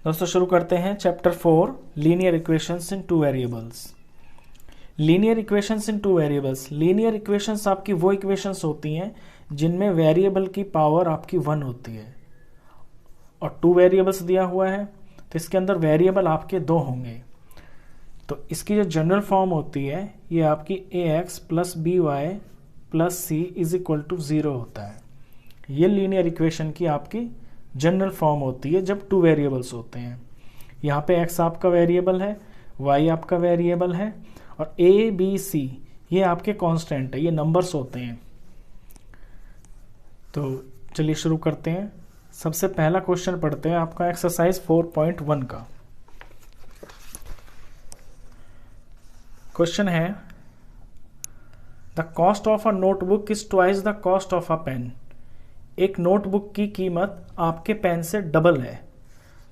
दोस्तों शुरू करते हैं चैप्टर 4 लीनियर इक्वेशंस इन टू वेरिएबल्स। लीनियर इक्वेशंस इन टू वेरिएबल्स। लीनियर इक्वेशंस आपकी वो इक्वेशंस होती हैं जिनमें वेरिएबल की पावर आपकी 1 होती है और 2 वेरिएबल्स दिया हुआ है तो इसके अंदर वेरिएबल आपके 2 होंगे। तो इसकी जो जनरल फॉर्म होती है ये आपकी ax plus B Y plus C is equal to 0 होता है। ये लीनियर इक्वेशन की आपकी जनरल फॉर्म होती है जब 2 वेरिएबल्स होते हैं। यहाँ पे x आपका वेरिएबल है, y आपका वेरिएबल है और a b c ये आपके कांस्टेंट है, ये नंबर्स होते हैं। तो चलिए शुरू करते हैं। सबसे पहला क्वेश्चन पढ़ते हैं आपका एक्सरसाइज 4.1 का। क्वेश्चन है the cost of a notebook is twice the cost of a pen. एक नोटबुक की कीमत आपके पेन से डबल है।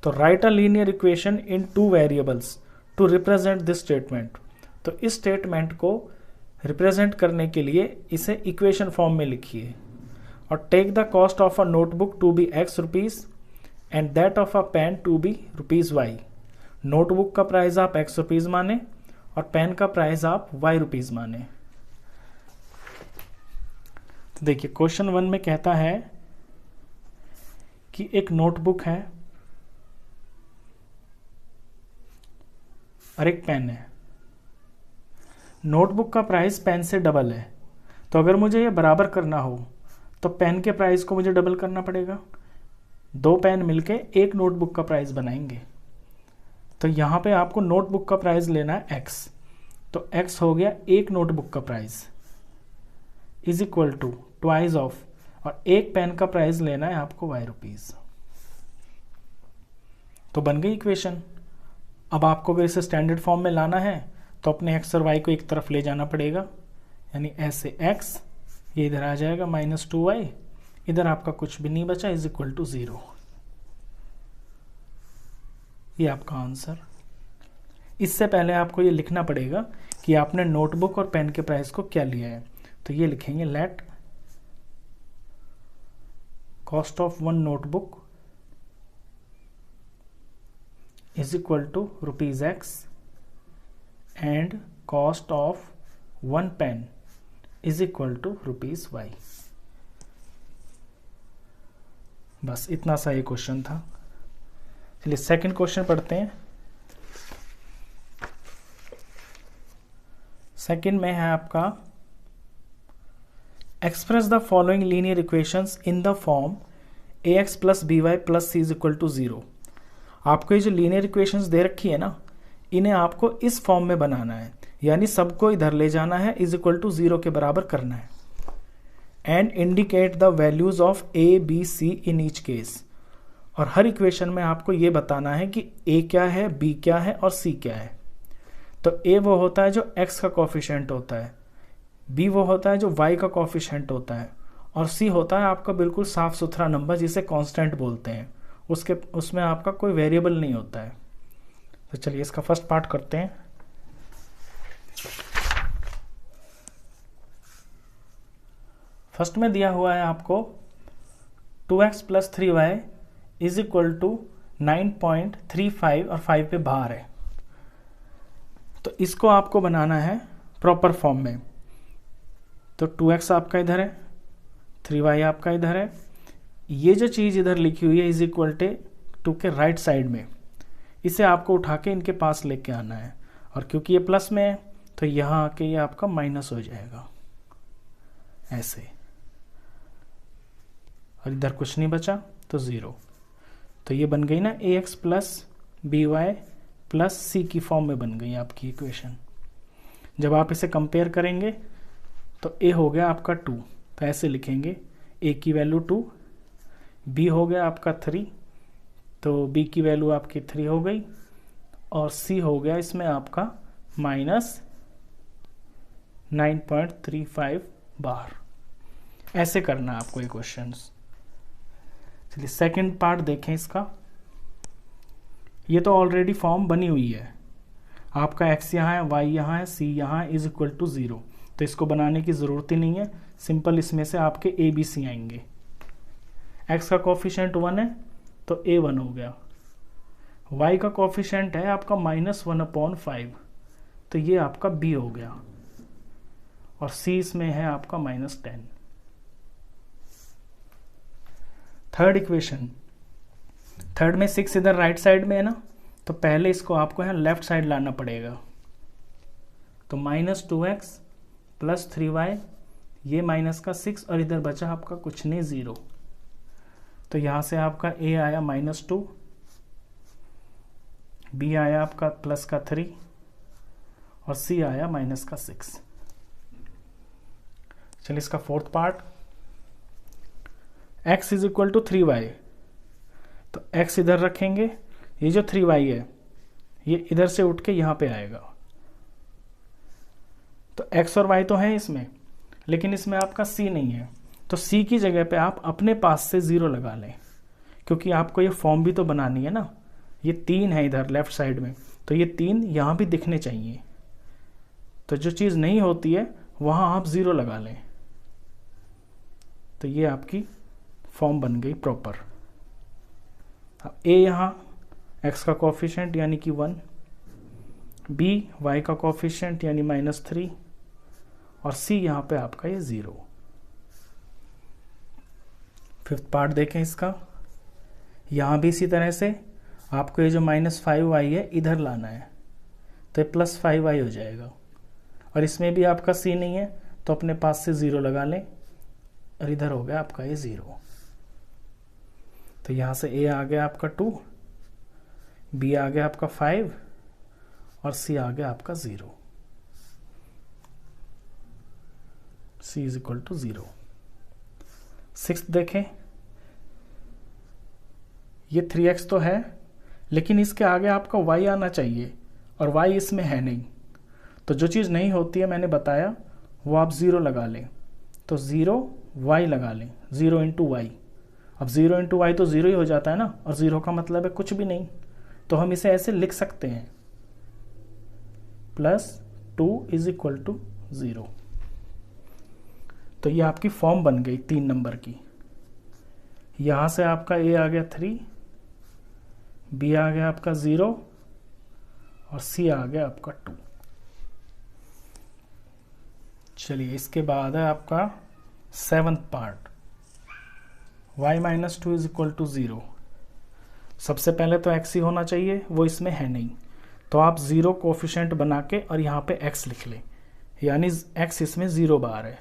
तो write a linear equation in 2 variables to represent this statement. तो इस स्टेटमेंट को रिप्रेजेंट करने के लिए इसे इक्वेशन फॉर्म में लिखिए और take the cost of a notebook to be x rupees and that of a pen to be ₹y। Notebook का प्राइस आप x रुपीज माने और पेन का प्राइस आप y रुपीज माने। तो देखिए क्वेश्चन 1 में कहता है कि एक नोटबुक है और एक पेन है। नोटबुक का प्राइस पेन से डबल है। तो अगर मुझे ये बराबर करना हो तो पेन के प्राइस को मुझे डबल करना पड़ेगा। 2 पेन मिलके एक नोटबुक का प्राइस बनाएंगे। तो यहाँ पे आपको नोटबुक का प्राइस लेना है x। तो x हो गया एक नोटबुक का price is equal to twice of, और एक पेन का प्राइस लेना है आपको y रुपीज। तो बन गई इक्वेशन। अब आपको अगर इसे स्टैंडर्ड फॉर्म में लाना है तो अपने x और y को एक तरफ ले जाना पड़ेगा, यानी ऐसे x ये इधर आ जाएगा -2y, इधर आपका कुछ भी नहीं बचा, इज इक्वल टू 0। ये आपका आंसर। इससे पहले आपको ये लिखना पड़ेगा कि आपने नोटबुक और पेन के प्राइस को क्या लिया है। तो ये लिखेंगे let cost of 1 notebook is equal to ₹x and cost of 1 pen is equal to ₹y। बस इतना सा ये क्वेश्चन था। चलिए सेकंड क्वेश्चन पढ़ते हैं। सेकंड में है आपका express the following linear equations in the form ax plus B Y plus C is equal to 0। आपको ये जो लीनियर इक्वेशंस दे रखी है ना, इन्हें आपको इस फॉर्म में बनाना है, यानी सबको इधर ले जाना है, इज इक्वल टू 0 के बराबर करना है। And indicate the values of a b c in each case. और हर इक्वेशन में आपको ये बताना है कि a क्या है, b क्या है और c क्या है। तो a वो होता है जो x का कोफिशिएंट होता है, b वो होता है जो y का कोफिशिएंट होता है और c होता है आपका बिल्कुल साफ सुथरा नंबर जिसे कांस्टेंट बोलते हैं। उसमें आपका कोई वेरिएबल नहीं होता है। तो चलिए इसका फर्स्ट पार्ट करते हैं। फर्स्ट में दिया हुआ है आपको 2x plus 3y is equal to 9.35 और 5 पे बाहर है। तो इसको आपको बनाना है प्रॉपर फॉर्म में। तो 2x आपका इधर है, 3y आपका इधर है, ये जो चीज़ इधर लिखी हुई है इज इक्वल टू के राइट साइड में, इसे आपको उठा के इनके पास लेके आना है। और क्योंकि ये प्लस में है तो यहाँ आके ये आपका माइनस हो जाएगा ऐसे, और इधर कुछ नहीं बचा तो 0। तो ये बन गई ना ax plus B Y plus C की फॉर्म में बन गई आपकी इक्वेशन। जब आप इसे कंपेयर करेंगे तो a हो गया आपका 2, तो ऐसे लिखेंगे a की वैल्यू 2, b हो गया आपका 3, तो b की वैल्यू आपकी 3 हो गई, और c हो गया इसमें आपका -9.35 बार। ऐसे करना है आपको ये क्वेश्चंस। चलिए सेकंड पार्ट देखें इसका। ये तो ऑलरेडी फॉर्म बनी हुई है, आपका x यहाँ है, y यहाँ है, c यहाँ है, इज इक्वल टू 0। तो इसको बनाने की ज़रूरत ही नहीं है, सिंपल इसमें से आपके a b c आएंगे। x का कोफिशिएंट 1 है तो a 1 हो गया, y का कोफिशिएंट है आपका -1/5, तो ये आपका b हो गया, और c इसमें है आपका -10। थर्ड इक्वेशन, थर्ड में 6 इधर राइट साइड में है ना, तो पहले इसको आपको यहाँ लेफ्ट साइड लाना पड़ेगा। तो -2x + 3y, ये माइनस का 6, और इधर बचा आपका कुछ नहीं 0। तो यहाँ से आपका a आया -2, b आया आपका +3, और c आया -6। चलिए इसका फोर्थ पार्ट, x = 3y, तो x इधर रखेंगे, ये जो 3y है ये इधर से उठ के यहाँ पे आएगा। तो x और y तो है इसमें, लेकिन इसमें आपका c नहीं है, तो c की जगह पे आप अपने पास से 0 लगा लें, क्योंकि आपको ये फॉर्म भी तो बनानी है ना। ये 3 है इधर लेफ्ट साइड में, तो ये 3 यहाँ भी दिखने चाहिए। तो जो चीज़ नहीं होती है वहाँ आप 0 लगा लें, तो ये आपकी फॉर्म बन गई प्रॉपर। अब a यहाँ x का कोफिशिएंट यानी कि 1, b y का कोफिशिएंट यानी -3, और c यहाँ पे आपका ये 0। फिफ्थ पार्ट देखें इसका, यहाँ भी इसी तरह से आपको ये जो -5y है इधर लाना है, तो ये +5y हो जाएगा, और इसमें भी आपका c नहीं है तो अपने पास से 0 लगा लें, और इधर हो गया आपका ये 0। तो यहाँ से a आ गया आपका 2, b आ गया आपका 5, और c आ गया आपका 0। c = 0। सिक्स्थ देखें, ये 3x तो है, लेकिन इसके आगे आपका y आना चाहिए, और y इसमें है नहीं। तो जो चीज़ नहीं होती है मैंने बताया वो आप 0 लगा लें, तो 0 y लगा लें, 0 × y। अब 0 × y तो 0 ही हो जाता है ना, और 0 का मतलब है कुछ भी नहीं, तो हम इसे ऐसे लिख सकते हैं +2 = 0। तो ये आपकी फॉर्म बन गई 3 नंबर की। यहाँ से आपका a आ गया 3, b आ गया आपका 0, और c आ गया आपका 2। चलिए इसके बाद है आपका 7th पार्ट, y - 2 = 0। सबसे पहले तो x ही होना चाहिए, वो इसमें है नहीं, तो आप 0 कोफिशिएंट बना के और यहाँ पे x लिख लें, यानी x इसमें 0 बार है।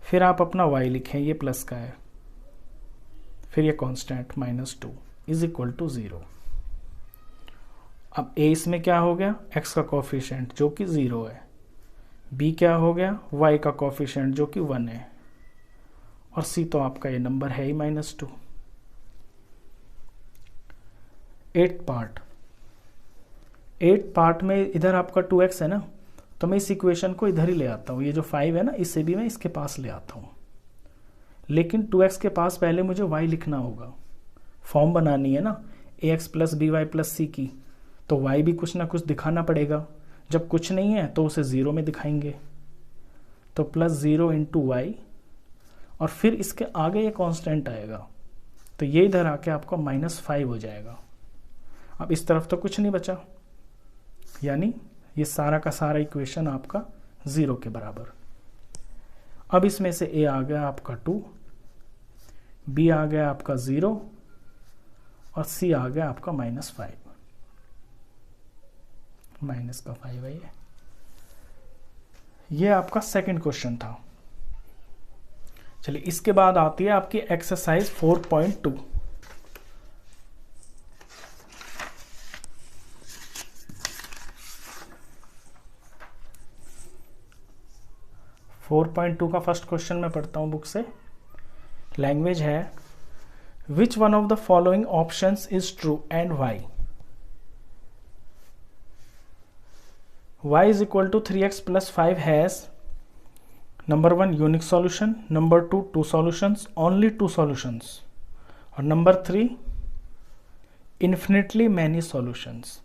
फिर आप अपना y लिखें, ये प्लस का है, फिर ये कांस्टेंट -2 = 0। अब a इसमें क्या हो गया, x का कोफिशिएंट जो कि 0 है, b क्या हो गया, y का कोफिशिएंट जो कि 1 है, और c तो आपका ये नंबर है ही -2। 8th पार्ट, 8th पार्ट में इधर आपका 2x है ना, तो मैं इस इक्वेशन को इधर ही ले आता हूँ, ये जो 5 है ना इसे भी मैं इसके पास ले आता हूँ, लेकिन 2x के पास पहले मुझे y लिखना होगा, फॉर्म बनानी है ना ax + by + c की, तो y भी कुछ ना कुछ दिखाना पड़ेगा। जब कुछ नहीं है तो उसे 0 में दिखाएंगे, तो +0 × y, और फिर इसके आगे ये कांस्टेंट आएगा, तो ये इधर आके आपका -5 हो जाएगा। अब इस तरफ तो कुछ नहीं बचा, यानी ये सारा का सारा इक्वेशन आपका 0 के बराबर। अब इसमें से a आ गया आपका 2, b आ गया आपका 0, और c आ गया आपका -5, -5 है ये आपका सेकंड क्वेश्चन था। चलिए इसके बाद आती है आपकी एक्सरसाइज 4.2। 4.2 का फर्स्ट क्वेश्चन मैं पढ़ता हूं बुक से। लैंग्वेज है, which one of the following options is true and why. y = 3x + 5 has number 1 unique solution, number 2 two solutions, only two solutions, और number 3 infinitely many solutions।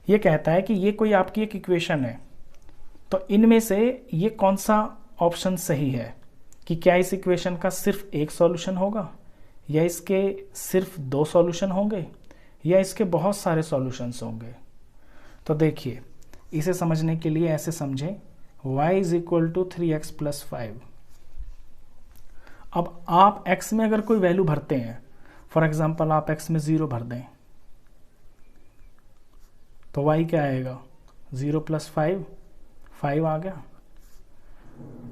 ये कहता है कि ये कोई आपकी एक इक्वेशन है, तो इनमें से ये कौन सा ऑप्शन सही है, कि क्या इस इक्वेशन का सिर्फ एक सॉल्यूशन होगा या इसके सिर्फ 2 सॉल्यूशन होंगे या इसके बहुत सारे सॉल्यूशंस होंगे। तो देखिए, इसे समझने के लिए ऐसे समझें, y is equal to 3x plus 5। अब आप x में अगर कोई वैल्यू भरते हैं, फॉर एग्जाम्पल आप x में 0 भर दें, तो y क्या आएगा, 0 प्लस 5 आ गया।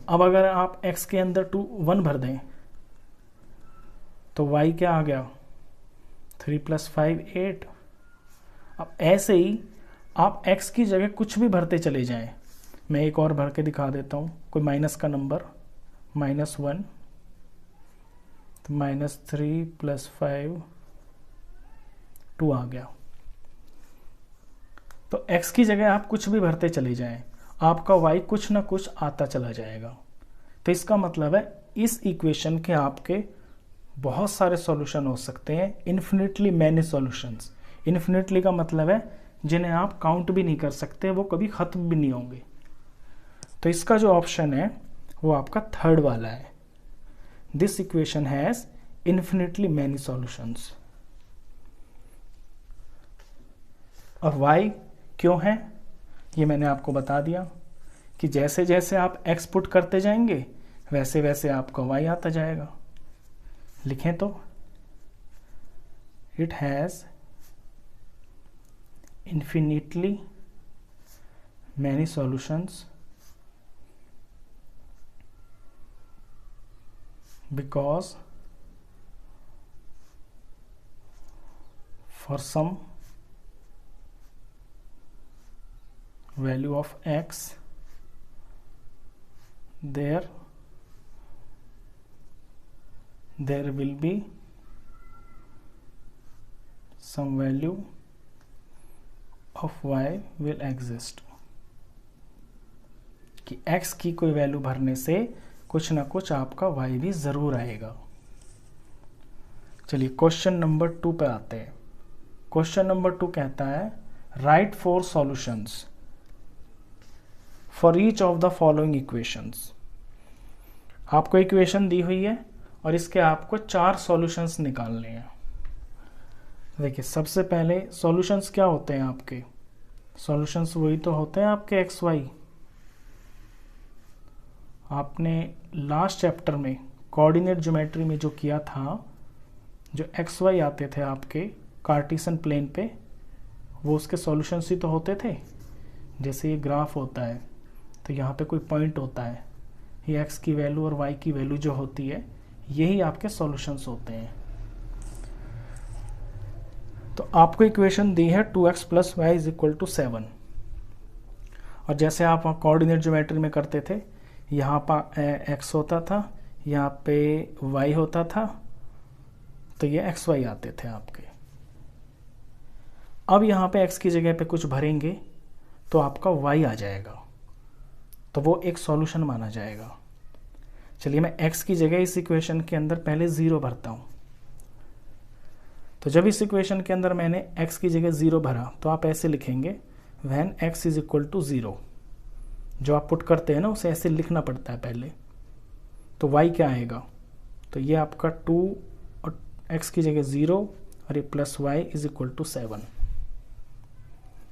अब अगर आप x के अंदर 1 भर दें, तो y क्या आ गया, 3 प्लस 5 8। अब ऐसे ही आप x की जगह कुछ भी भरते चले जाएं। मैं एक और भर के दिखा देता हूं, कोई माइनस का नंबर, -1, तो -3 प्लस 5 2 आ गया। तो x की जगह आप कुछ भी भरते चले जाएं, आपका y कुछ ना कुछ आता चला जाएगा। तो इसका मतलब है इस इक्वेशन के आपके बहुत सारे सॉल्यूशन हो सकते हैं, इन्फिनिटली मैनी सॉल्यूशंस। इन्फिनिटली का मतलब है जिन्हें आप काउंट भी नहीं कर सकते, वो कभी खत्म भी नहीं होंगे। तो इसका जो ऑप्शन है वो आपका थर्ड वाला है, this equation has infinitely many solutions. और y क्यों है ये मैंने आपको बता दिया कि जैसे जैसे आप x पुट करते जाएंगे वैसे वैसे आपका y आता जाएगा। लिखें तो, it has infinitely many solutions because for some value of x there will be some value of y will exist, कि x की कोई वैल्यू भरने से कुछ ना कुछ आपका y भी जरूर आएगा। चलिए क्वेश्चन नंबर 2 पे आते हैं। क्वेश्चन नंबर 2 कहता है right 4 solutions for each of the following equations. आपको इक्वेशन दी हुई है और इसके आपको 4 सॉल्यूशंस निकालने हैं। देखिए, सबसे पहले सॉल्यूशंस क्या होते हैं आपके, सॉल्यूशंस वही तो होते हैं आपके एक्स वाई। आपने लास्ट चैप्टर में कोऑर्डिनेट ज्योमेट्री में जो किया था, जो एक्स वाई आते थे आपके कार्टेशियन प्लेन पे, वो उसके सॉल्यूशंस ही तो होते थे। जैसे ये ग्राफ होता है तो यहाँ पे कोई पॉइंट होता है, ये एक्स की वैल्यू और वाई की वैल्यू जो होती है यही आपके सॉल्यूशंस होते हैं। तो आपको इक्वेशन दी है 2x plus Y is equal to 7, और जैसे आप कोऑर्डिनेट ज्योमेट्री में करते थे, यहाँ पर x होता था, यहाँ पे y होता था, तो ये एक्स वाई आते थे आपके। अब यहाँ पे x की जगह पे कुछ भरेंगे तो आपका y आ जाएगा, तो वो एक सॉल्यूशन माना जाएगा। चलिए मैं x की जगह इस इक्वेशन के अंदर पहले 0 भरता हूँ। तो जब इस इक्वेशन के अंदर मैंने x की जगह 0 भरा तो आप ऐसे लिखेंगे when x is equal to 0। जो आप पुट करते हैं ना उसे ऐसे लिखना पड़ता है पहले। तो y क्या आएगा, तो ये आपका 2 और x की जगह 0 और ये plus y is equal to 7।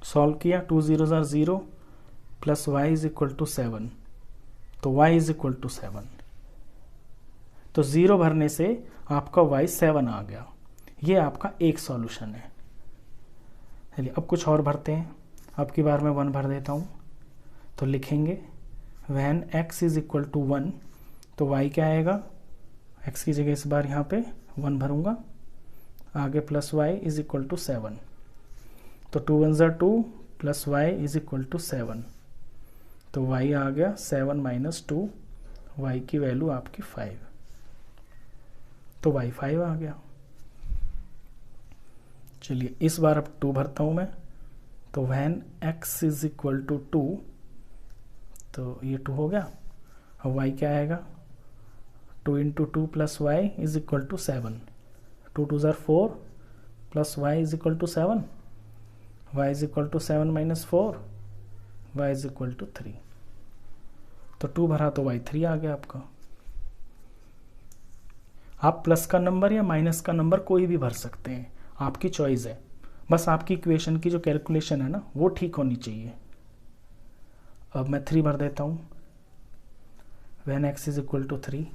Solve किया, 2 0 are 0 plus y is equal to 7, तो y इज इक्वल टू 7। तो 0 भरने से आपका y 7 आ गया। ये आपका एक सॉल्यूशन है। चलिए अब कुछ और भरते हैं। अब की बार मैं 1 भर देता हूँ। तो लिखेंगे when x is equal to 1, तो y क्या आएगा, x की जगह इस बार यहाँ पे 1 भरूंगा, आगे plus y is equal to 7। तो 2 1 ज़ा 2 plus y is equal to 7, तो y आ गया 7 माइनस 2, y की वैल्यू आपकी 5, तो y 5 आ गया। चलिए इस बार अब 2 भरता हूँ मैं। तो when x is equal to 2, तो ये 2 हो गया। और y क्या आएगा, 2 into 2 plus Y is equal to 7, 2 2 ज़ार 4 plus Y is equal to 7, Y is equal to 7 minus 4, Y is equal to 3। तो 2 भरा तो y 3 आ गया आपका। आप प्लस का नंबर या माइनस का नंबर कोई भी भर सकते हैं, आपकी चॉइस है। बस आपकी इक्वेशन की जो कैलकुलेशन है ना वो ठीक होनी चाहिए। अब मैं 3 भर देता हूँ। When x is equal to 3,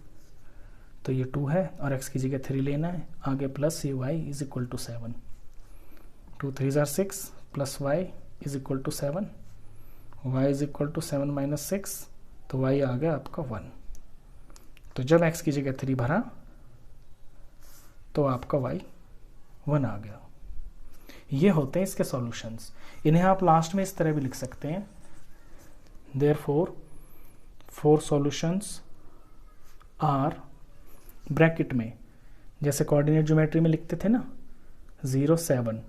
तो ये 2 है और x की जगह 3 लेना है। आगे प्लस ये y is equal to 7, 2 3 are 6 plus y is equal to 7, y is equal to 7 minus 6, तो y आ गया आपका 1। तो जब x की जगह 3 भरा तो आपका y 1 आ गया। ये होते हैं इसके सॉल्यूशंस। इन्हें आप लास्ट में इस तरह भी लिख सकते हैं, therefore 4 सॉल्यूशंस आर, ब्रैकेट में जैसे कोऑर्डिनेट ज्योमेट्री में लिखते थे ना 0 7,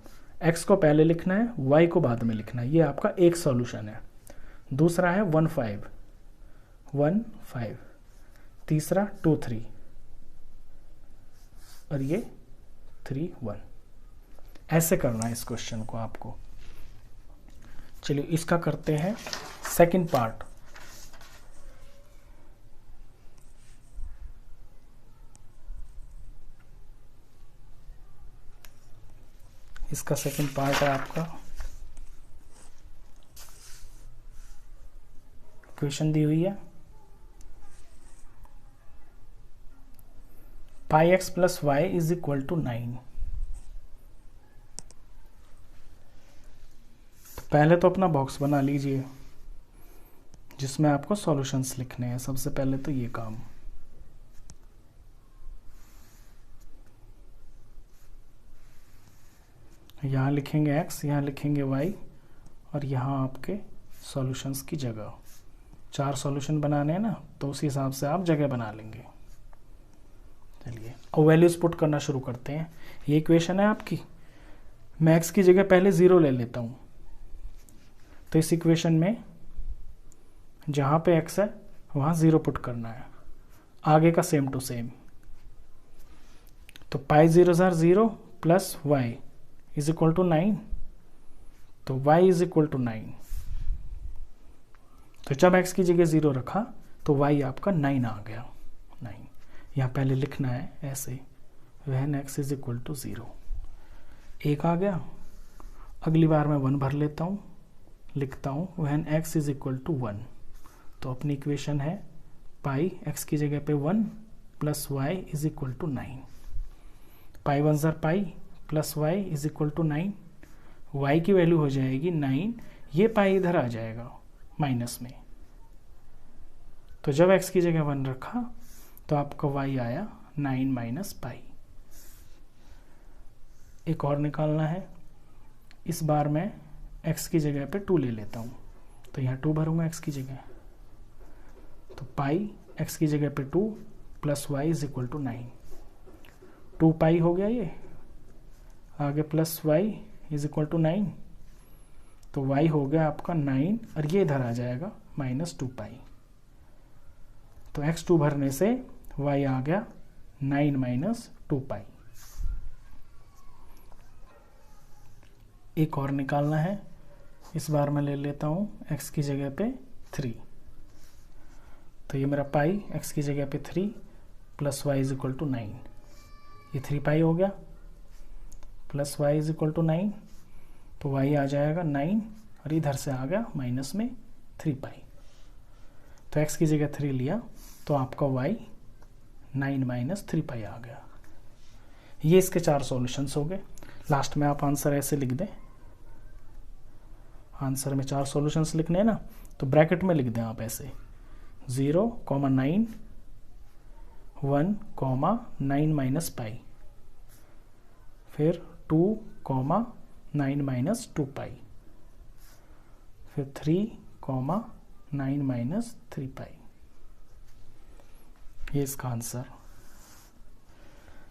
x को पहले लिखना है, y को बाद में लिखना है। ये आपका एक सॉल्यूशन है। दूसरा है 1 5, 1 5, तीसरा 2 3 और ये 3 1। ऐसे करना है इस क्वेश्चन को आपको। चलिए इसका करते हैं सेकंड पार्ट। इसका सेकंड पार्ट है आपका, इक्वेशन दी हुई है pi X plus Y is equal to 9। तो पहले तो अपना बॉक्स बना लीजिए जिसमें आपको सॉल्यूशंस लिखने हैं। सबसे पहले तो ये काम, यहाँ लिखेंगे x, यहाँ लिखेंगे y और यहाँ आपके सॉल्यूशंस की जगह। 4 सॉल्यूशन बनाने हैं ना, तो उसी हिसाब से आप जगह बना लेंगे। चलिए अब वैल्यूज पुट करना शुरू करते हैं। ये इक्वेशन है आपकी। मैं x की जगह पहले 0 ले लेता हूँ। तो इस इक्वेशन में जहाँ पे x है वहाँ 0 पुट करना है, आगे का सेम टू सेम। तो पाई 0 0 plus y is equal to 9, तो y इज इक्वल टू 9। तो जब x की जगह 0 रखा तो y आपका 9 आ गया। 9 यहाँ पहले लिखना है ऐसे, when x is equal to 0। 1 आ गया। अगली बार मैं 1 भर लेता हूँ, लिखता हूँ when x is equal to 1। तो अपनी इक्वेशन है पाई x की जगह पे 1 plus y is equal to 9। Pi 1 ज़र pi plus y is equal to 9। y की वैल्यू हो जाएगी 9, ये पाई इधर आ जाएगा माइनस में। तो जब x की जगह 1 रखा तो आपका y आया 9 माइनस पाई। एक और निकालना है। इस बार मैं x की जगह पे 2 ले लेता हूँ, तो यहाँ 2 भरूंगा x की जगह। तो पाई x की जगह पे 2 plus y is equal to 9। 2 पाई हो गया ये, आगे plus y is equal to 9। तो y हो गया आपका 9 और ये इधर आ जाएगा माइनस 2 पाई। तो x2 भरने से y आ गया 9 माइनस 2 पाई। एक और निकालना है। इस बार मैं ले लेता हूँ x की जगह पे 3। तो ये मेरा पाई x की जगह पे 3 plus y is equal to 9। ये 3 पाई हो गया plus y is equal to 9। तो y आ जाएगा 9 और इधर से आ गया माइनस में 3 पाई। तो x की जगह 3 लिया तो आपका y 9 माइनस 3 पाई आ गया। ये इसके 4 सॉल्यूशंस हो गए। लास्ट में आप आंसर ऐसे लिख दें। आंसर में 4 सॉल्यूशंस लिखने हैं ना, तो ब्रैकेट में लिख दें आप ऐसे 0, 9, 1, 9 माइनस पाई, फिर 2, 9 माइनस 2 पाई, फिर 3, 9 माइनस 3 पाई। ये इसका आंसर।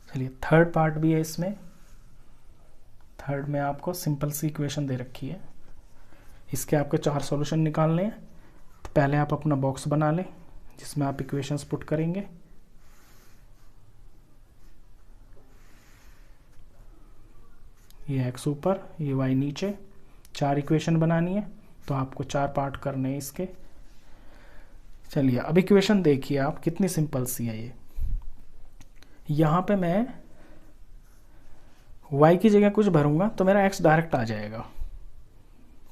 चलिए थर्ड पार्ट भी है इसमें। थर्ड में आपको सिंपल सी इक्वेशन दे रखी है, इसके आपके 4 सॉल्यूशन निकालने हैं। तो पहले आप अपना बॉक्स बना लें जिसमें आप इक्वेशंस पुट करेंगे। ये x ऊपर, ये y नीचे। 4 इक्वेशन बनानी है तो आपको 4 पार्ट करने हैं इसके। चलिए अब इक्वेशन देखिए आप, कितनी सिंपल सी है ये। यहाँ पे मैं y की जगह कुछ भरूंगा तो मेरा x डायरेक्ट आ जाएगा,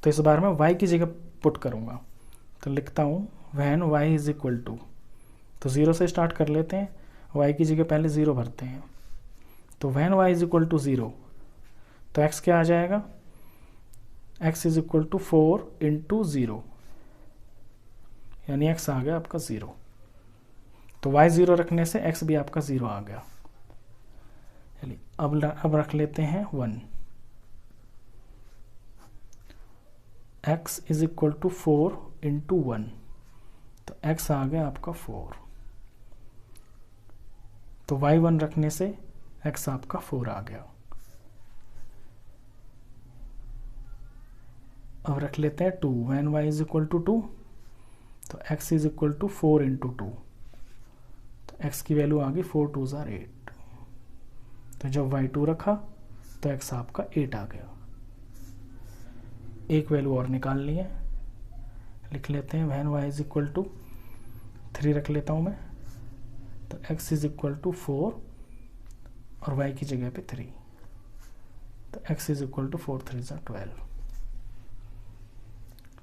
तो इस बार मैं y की जगह पुट करूंगा। तो लिखता हूँ when y is equal to, तो 0 से स्टार्ट कर लेते हैं, y की जगह पहले 0 भरते हैं। तो when y is equal to 0, तो x क्या आ जाएगा, x is equal to 4 into 0, यानी x आ गया आपका 0। तो y 0 रखने से x भी आपका 0 आ गया। चलिए अब रख लेते हैं 1, x is equal to 4 into 1, तो x आ गया आपका 4। तो y 1 रखने से x आपका 4 आ गया। अब रख लेते हैं 2, when y is equal to 2, तो x is equal to 4 into 2, तो x की वैल्यू आ गई 4 2 ज़ार 8। तो जब y 2 रखा तो x आपका 8 आ गया। एक वैल्यू और निकालनी है, लिख लेते हैं when y is equal to 3 रख लेता हूँ मैं, तो x इज इक्वल टू 4 और y की जगह पे 3, तो x इज इक्वल टू 4 3 ज़ार 12।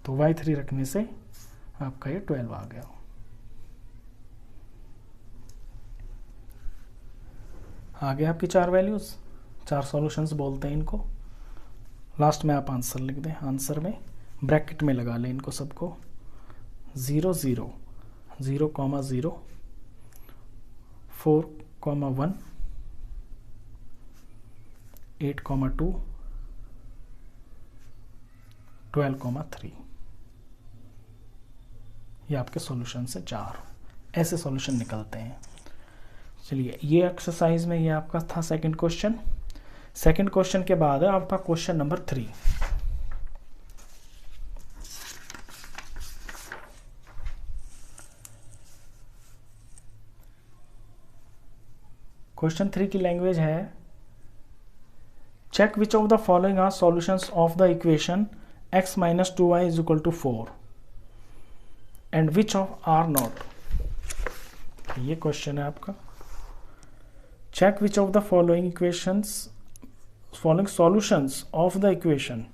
तो y 3 रखने से आपका ये 12 आ गया। आ गया आपकी 4 वैल्यूज, 4 सॉल्यूशंस बोलते हैं इनको। लास्ट में आप आंसर लिख दें, आंसर में ब्रैकेट में लगा लें इनको सबको, 0 0 0 0 4 1 8 2 12 3, ये आपके सॉल्यूशन से 4 ऐसे सॉल्यूशन निकलते हैं। चलिए ये एक्सरसाइज में ये आपका था सेकंड क्वेश्चन। सेकंड क्वेश्चन के बाद है आपका क्वेश्चन नंबर 3। क्वेश्चन 3 की लैंग्वेज है, check which of the following are solutions of the equation x minus 2y is equal to 4 and which of are not. ये क्वेश्चन है आपका, check which of the following solutions of the equation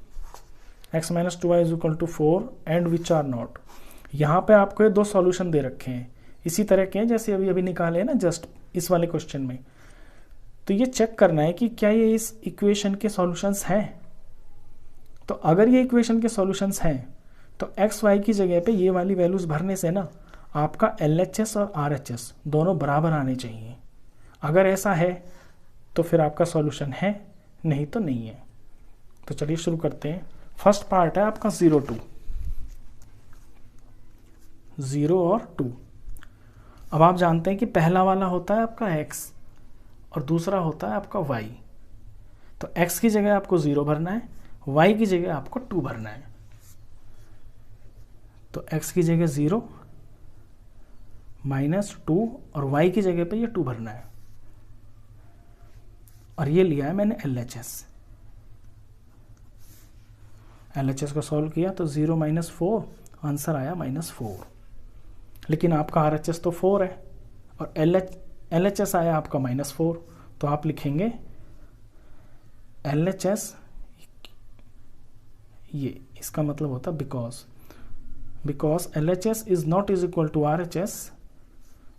x minus 2y is equal to 4 and which are not. यहाँ पे आपको ये 2 solution दे रखे हैं, इसी तरह के हैं जैसे अभी निकाले हैं ना जस्ट इस वाले क्वेश्चन में। तो ये चेक करना है कि क्या ये इस इक्वेशन के सॉल्यूशंस हैं। तो अगर ये इक्वेशन के सॉल्यूशंस हैं तो एक्स वाई की जगह पे ये वाली वैल्यूज भरने से ना आपका LHS और RHS दोनों बराबर आने चाहिए। अगर ऐसा है तो फिर आपका सॉल्यूशन है, नहीं तो नहीं है। तो चलिए शुरू करते हैं। फर्स्ट पार्ट है आपका 0 2, 0 और 2। अब आप जानते हैं कि पहला वाला होता है आपका x और दूसरा होता है आपका y। तो x की जगह आपको 0 भरना है, y की जगह आपको 2 भरना है। तो x की जगह 0 माइनस 2 और y की जगह पे ये 2 भरना है। और ये लिया है मैंने LHS को सॉल्व किया तो 0 माइनस 4, आंसर आया -4। लेकिन आपका RHS तो 4 है और LHS आया आपका -4, तो आप लिखेंगे LHS, ये इसका मतलब होता because LHS is not is equal to RHS,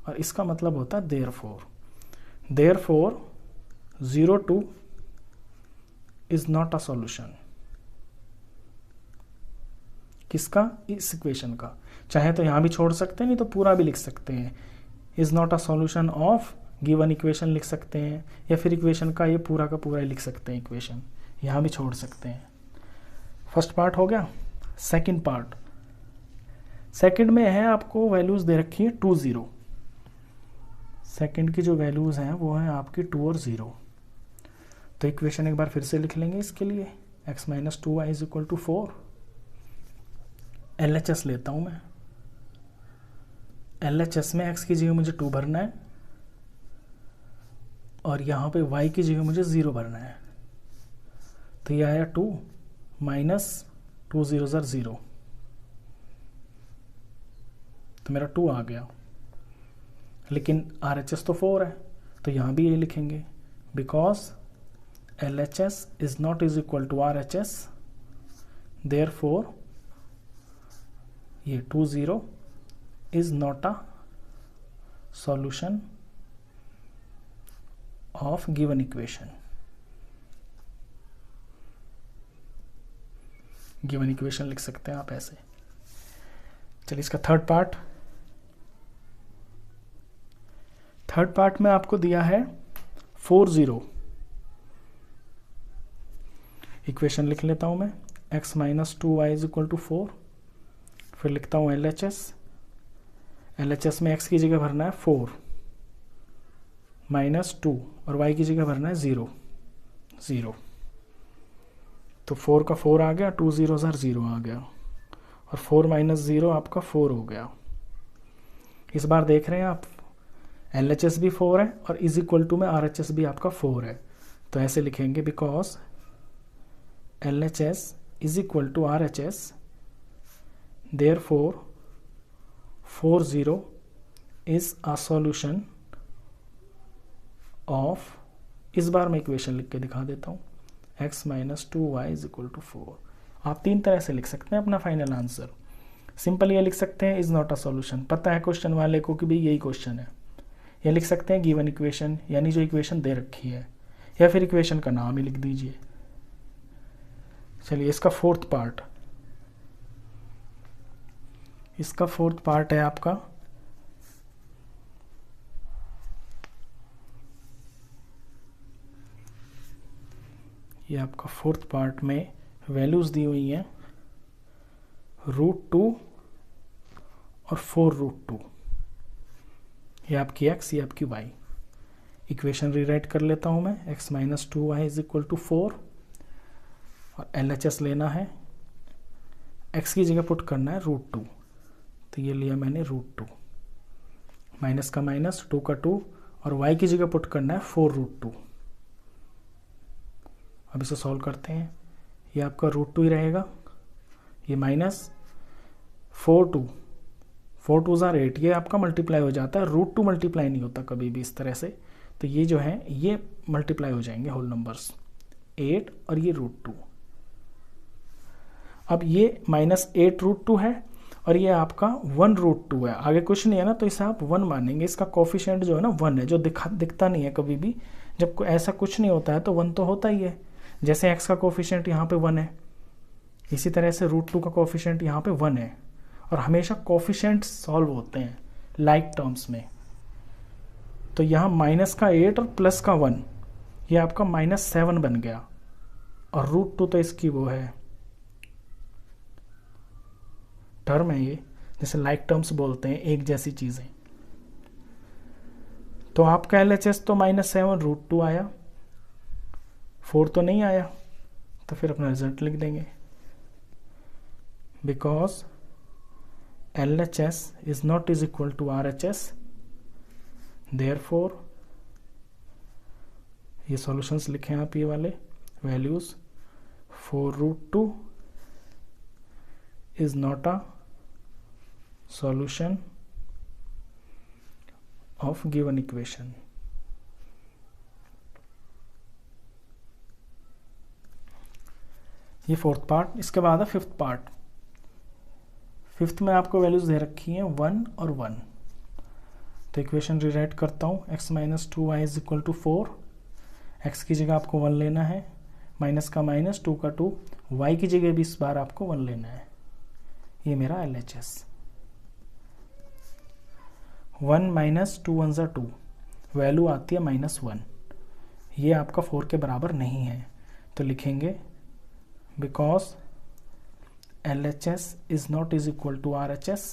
और इसका मतलब होता है therefore 0 2 is not a solution. किसका? इस इक्वेशन का। चाहे तो यहां भी छोड़ सकते हैं, नहीं तो पूरा भी लिख सकते हैं, is not a solution of given equation लिख सकते हैं, या फिर इक्वेशन का ये पूरा का पूरा ही लिख सकते हैं इक्वेशन, यहां भी छोड़ सकते हैं। फर्स्ट पार्ट हो गया। सेकंड पार्ट, सेकंड में है आपको वैल्यूज दे रखी है 2 0। सेकंड की जो वैल्यूज हैं वो है आपकी 2 और 0। तो इक्वेशन एक बार फिर से लिख लेंगे इसके लिए, x minus 2y is equal to 4। LHS लेता हूं मैं, LHS में x की जगह मुझे 2 भरना है और यहाँ पे y की जगह मुझे 0 भरना है। तो ये आया 2 माइनस 2 0 0, तो मेरा 2 आ गया। लेकिन RHS तो 4 है, तो यहाँ भी ये लिखेंगे because LHS is not is equal to RHS, therefore ये 20 is not a solution of given equation. Given equation लिख सकते हैं आप ऐसे. चलिए इसका थर्ड पार्ट में आपको दिया है 40. इक्वेशन लिख लेता हूं मैं, x minus 2y is equal to 4. फिर लिखता हूं LHS में x की जगह भरना है 4 माइनस 2 और y की जगह भरना है 0. तो 4 का 4 आ गया, 2 0 0 आ गया, और 4 माइनस 0 आपका 4 हो गया. इस बार देख रहे हैं आप LHS भी 4 है और इज इक्वल टू में RHS भी आपका 4 है. तो ऐसे लिखेंगे because LHS is equal to RHS, therefore 40 is a solution of, इस बार मैं इक्वेशन लिख के दिखा देता हूँ, x minus 2y is equal to 4. आप 3 तरह से लिख सकते हैं अपना फाइनल आंसर. सिंपल ये लिख सकते हैं इज नॉट अ सॉल्यूशन, पता है क्वेश्चन वाले को कि भाई यही क्वेश्चन है. या लिख सकते हैं गिवन इक्वेशन, यानी जो इक्वेशन दे रखी है, या फिर इक्वेशन का नाम ही लिख दीजिए. चलिए इसका फोर्थ पार्ट है आपका ये आपका फोर्थ पार्ट में वैल्यूज दी हुई हैं √2 और 4√2. ये आपकी x, ये आपकी y. इक्वेशन रीराइट कर लेता हूं मैं, x minus 2y is equal to 4 और LHS लेना है, x की जगह पुट करना है √2. तो ये लिया मैंने √2, माइनस का माइनस, 2 का 2, और y की जगह पुट करना है 4√2. अब इसे सॉल्व करते हैं. ये आपका √2 ही रहेगा, ये माइनस 4 2 8, ये आपका मल्टीप्लाई हो जाता है. √2 मल्टीप्लाई नहीं होता कभी भी इस तरह से. तो ये जो है ये मल्टीप्लाई हो जाएंगे होल नंबर्स, 8 और ये √2. अब ये माइनस 8 √2 है और ये आपका 1 √2 है. आगे कुछ नहीं है ना, तो इसे आप 1 मानेंगे. इसका कोफिशिएंट जो है ना 1 है, जो दिखता नहीं है कभी भी. जब ऐसा कुछ नहीं होता है तो 1 तो होता ही है. जैसे x का कोफिशिएंट यहाँ पे 1 है, इसी तरह से √2 का कोफिशिएंट यहाँ पे 1 है. और हमेशा कोफिशिएंट सॉल्व होते हैं लाइक टर्म्स में. तो यहाँ माइनस का 8 और प्लस का 1, ये आपका -7 बन गया. और √2 तो इसकी वो है टर्म है, ये जैसे लाइक टर्म्स बोलते हैं, एक जैसी चीजें. तो आपका LHS तो -7 √2 आया, 4 तो नहीं आया. तो फिर अपना रिजल्ट लिख देंगे, because LHS is not is equal to RHS, therefore ये सॉल्यूशंस लिखे आप ये वाले values, 4√2 is not a solution of given equation. ये फोर्थ पार्ट. इसके बाद है फिफ्थ पार्ट. फिफ्थ में आपको वैल्यूज दे रखी हैं 1 और 1. तो इक्वेशन रीराइट करता हूँ, x minus 2y is equal to 4. x की जगह आपको 1 लेना है, माइनस का माइनस, 2 का 2, y की जगह भी इस बार आपको 1 लेना है. ये मेरा LHS. 1 माइनस 2 1 2, वैल्यू आती है -1. ये आपका 4 के बराबर नहीं है. तो लिखेंगे because LHS is not is equal to RHS,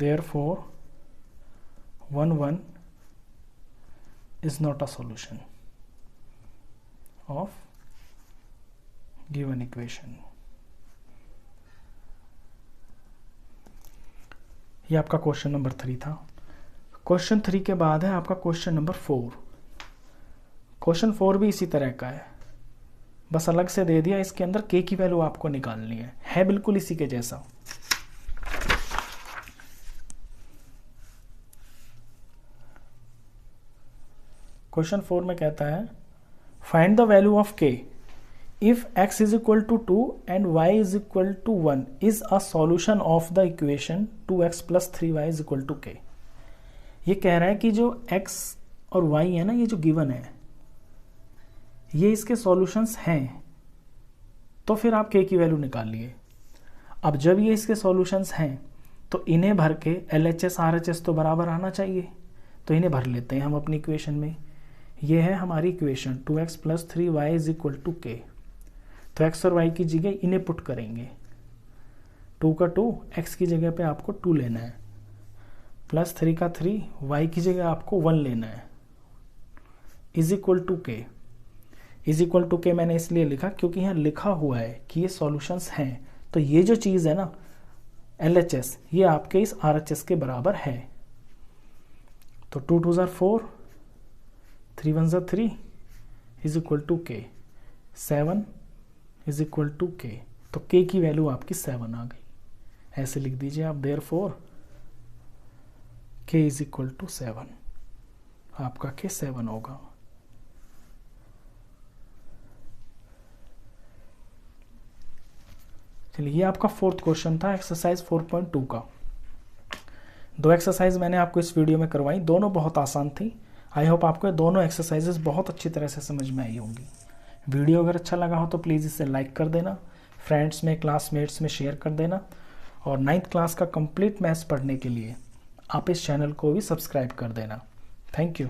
therefore 1 1 is not a solution of given equation. ये आपका क्वेश्चन नंबर 3 था. क्वेश्चन 3 के बाद है आपका क्वेश्चन नंबर 4. क्वेश्चन 4 भी इसी तरह का है, बस अलग से दे दिया. इसके अंदर k की वैल्यू आपको निकालनी है बिल्कुल इसी के जैसा. क्वेश्चन 4 में कहता है find the value of k if x is equal to 2 and y is equal to 1 is a solution of the equation 2x plus 3y is equal to k। ये कह रहा है कि जो x और y है ना, ये जो गिवन है, ये इसके सॉल्यूशंस हैं, तो फिर आप k की वैल्यू निकालिए। अब जब ये इसके सॉल्यूशंस हैं तो इन्हें भर के LHS RHS तो बराबर आना चाहिए, तो इन्हें भर लेते हैं हम अपनी इक्वेशन में। ये है हमारी equation 2x plus 3y is equal to k। तो x और y की जगह इन्हें पुट करेंगे, 2 का 2, x की जगह पे आपको 2 लेना है, प्लस 3 का 3, y की जगह आपको 1 लेना है, is equal to k। Is equal to K मैंने इसलिए लिखा क्योंकि यहाँ लिखा हुआ है कि ये सॉल्यूशंस हैं, तो ये जो चीज़ है ना LHS, ये आपके इस RHS के बराबर है। तो 2 2 ज़ार 4, 3 1 ज़ार 3 इज इक्वल टू के, 7 इज इक्वल टू के। तो के की वैल्यू आपकी 7 आ गई। ऐसे लिख दीजिए आप, देयरफॉर के इज इक्वल टू 7। आपका के 7 होगा। चलिए, ये आपका 4th क्वेश्चन था एक्सरसाइज 4.2 का। 2 एक्सरसाइज मैंने आपको इस वीडियो में करवाई, दोनों बहुत आसान थी। आई होप आपको दोनों एक्सरसाइजेस बहुत अच्छी तरह से समझ में आई होंगी। वीडियो अगर अच्छा लगा हो तो प्लीज़ इसे लाइक कर देना, फ्रेंड्स में, क्लासमेट्स में शेयर कर देना, और 9th क्लास का कंप्लीट मैथ्स पढ़ने के लिए आप इस चैनल को भी सब्सक्राइब कर देना। Thank you.